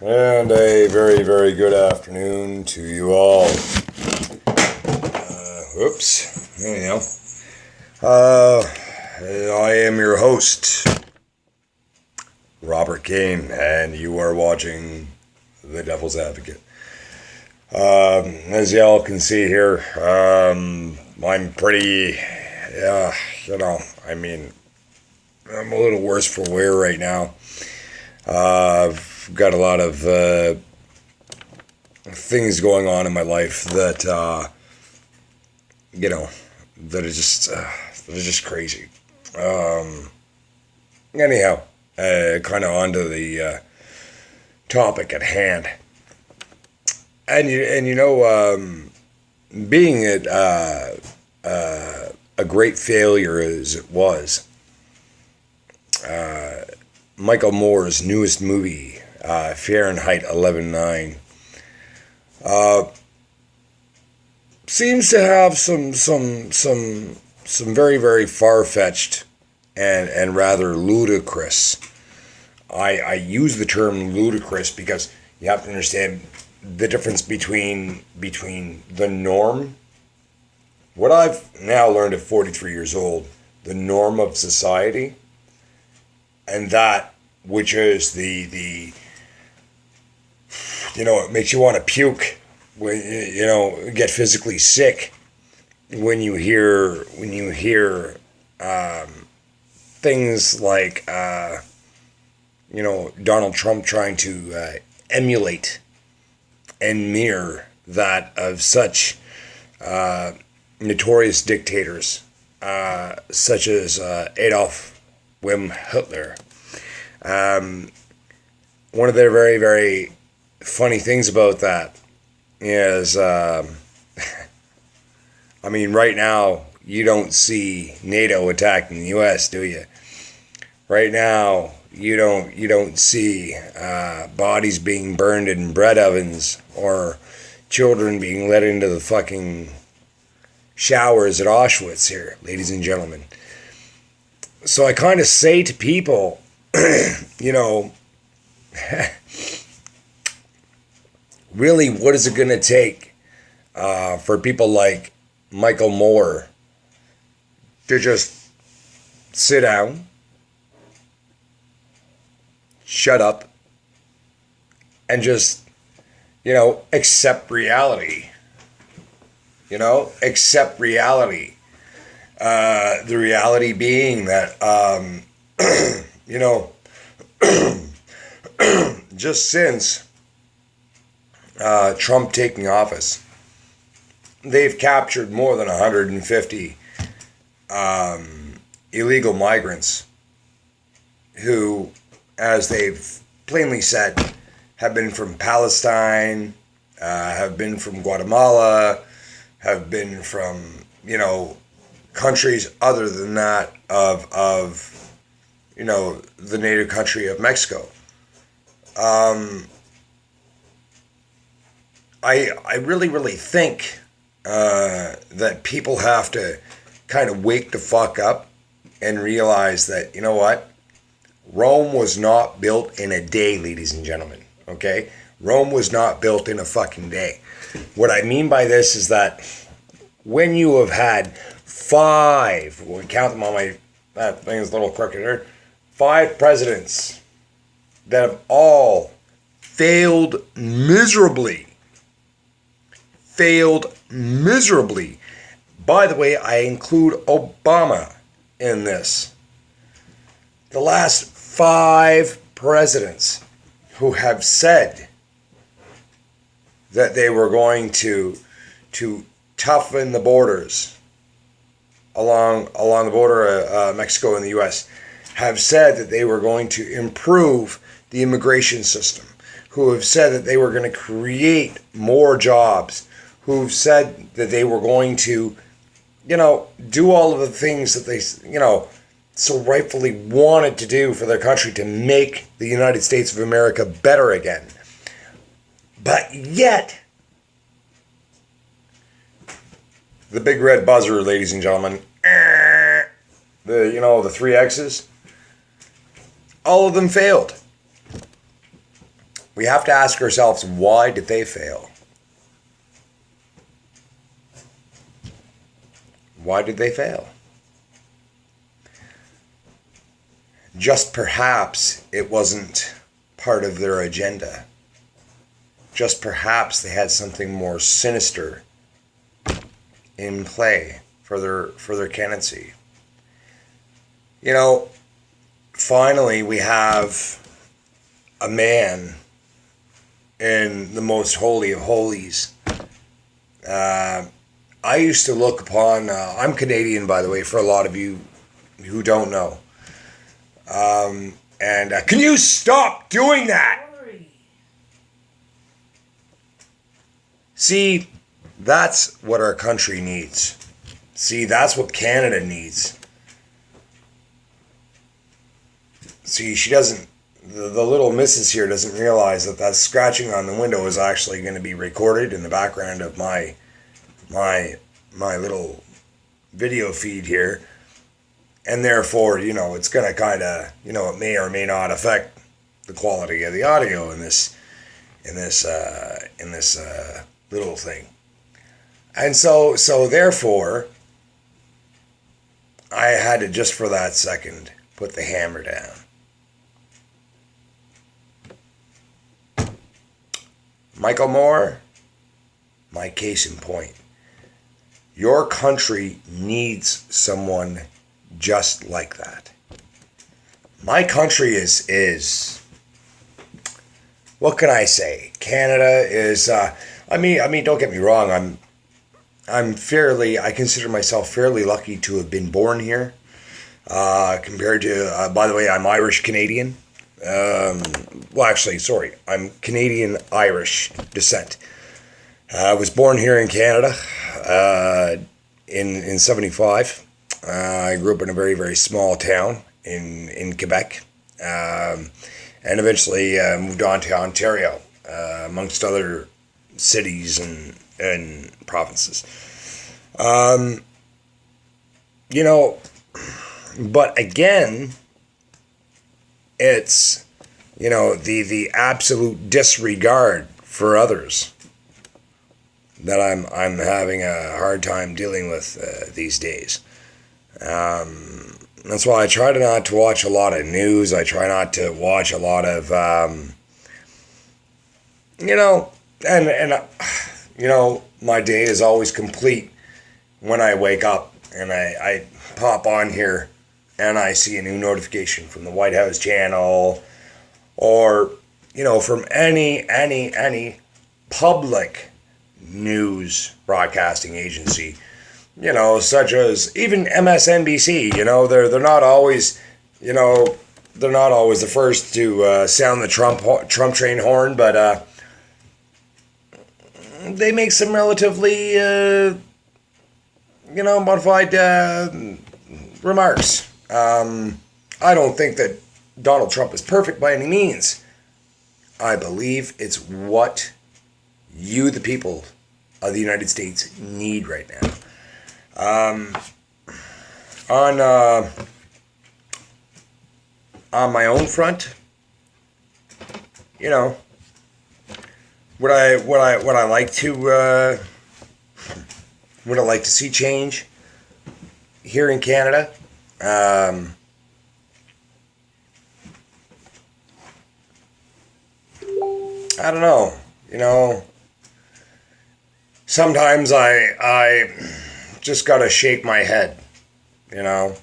And a very, very good afternoon to you all. Oops. There you go. I am your host, Robert Kane, and you are watching The Devil's Advocate. As y'all can see here, I'm pretty, I'm a little worse for wear right now. I've got a lot of things going on in my life that, that are just crazy. Anyhow, kind of onto the topic at hand. And being a great failure as it was, Micheal Moore's newest movie, Fahrenheit 11/9, seems to have some very, very far-fetched and rather ludicrous. I use the term ludicrous because you have to understand the difference between the norm, what I've now learned at 43 years old, the norm of society, and that which is the it makes you want to puke when get physically sick when you hear things like Donald Trump trying to emulate and mirror that of such notorious dictators such as Adolf Hitler. One of the very, very funny things about that is, right now you don't see NATO attacking the U.S., do you? Right now you don't see bodies being burned in bread ovens or children being let into the fucking showers at Auschwitz here, ladies and gentlemen. So I kind of say to people, really, what is it going to take for people like Micheal Moore to just sit down, shut up, and just, accept reality? Accept reality. The reality being that, just since Trump taking office, they've captured more than 150 illegal migrants who, as they've plainly said, have been from Palestine, have been from Guatemala, have been from, countries other than that of the native country of Mexico. I really, really think that people have to kind of wake the fuck up and realize that, Rome was not built in a day, ladies and gentlemen, okay? Rome was not built in a fucking day. What I mean by this is that when you have had we'll count them on that thing is a little crooked here, 5 presidents that have all failed miserably. By the way, I include Obama in this. The last 5 presidents who have said that they were going to toughen the borders along the border of Mexico and the U.S. have said that they were going to improve the immigration system, who have said that they were going to create more jobs, who've said that they were going to, do all of the things that they, so rightfully wanted to do for their country to make the United States of America better again. But yet, the big red buzzer, ladies and gentlemen, the 3 X's, all of them failed. we have to ask ourselves, why did they fail? Why did they fail? Just perhaps it wasn't part of their agenda. Just perhaps they had something more sinister in play for their candidacy. You know, finally we have a man in the most holy of holies. I used to look upon, I'm Canadian, by the way, for a lot of you who don't know. Can you stop doing that? See, that's what our country needs. See, that's what Canada needs. See, she doesn't, the little missus here doesn't realize that scratching on the window is actually going to be recorded in the background of my little video feed here. And therefore, you know, it's going to kind of, you know, it may or may not affect the quality of the audio in this little thing. And so therefore, I had to, just for that second, put the hammer down. Micheal Moore, my case in point. Your country needs someone just like that. My country is what can I say? Canada is I mean don't get me wrong, I consider myself fairly lucky to have been born here. Compared to by the way, I'm Irish Canadian. Well, actually, sorry, I'm Canadian Irish descent. I was born here in Canada in 75. I grew up in a very, very small town in Quebec, and eventually moved on to Ontario, amongst other cities and provinces. You know, but again, it's, you know, the absolute disregard for others that I'm having a hard time dealing with these days. That's why I try not to watch a lot of news. I try not to watch a lot of, you know, and you know, my day is always complete when I wake up and I pop on here and I see a new notification from the White House channel, or, you know, from any public news broadcasting agency, you know, such as even MSNBC. You know, they're not always, you know, they're not always the first to sound the Trump train horn, but they make some relatively, you know, modified remarks. I don't think that Donald Trump is perfect by any means. I believe it's what you, the people of the United States, need right now. On my own front, you know, would I like to see change here in Canada? I don't know. You know, sometimes I just gotta shake my head, you know,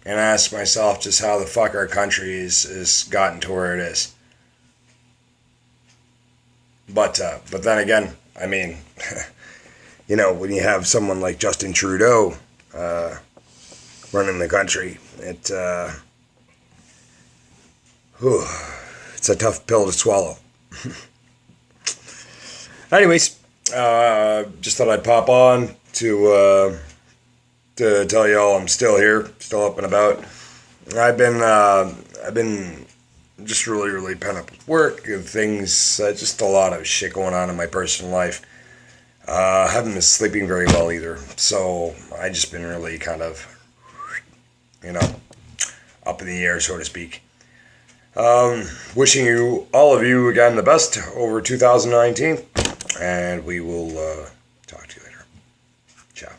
and ask myself just how the fuck our country is gotten to where it is. But then again, I mean, you know, when you have someone like Justin Trudeau running the country, it's a tough pill to swallow. Anyways, just thought I'd pop on to tell you all I'm still here, still up and about. I've been just really pent up with work and things, just a lot of shit going on in my personal life. Haven't been sleeping very well either, so I just been really kind of, you know, up in the air, so to speak. Wishing you, all of you, again, the best over 2019. And we will talk to you later. Ciao.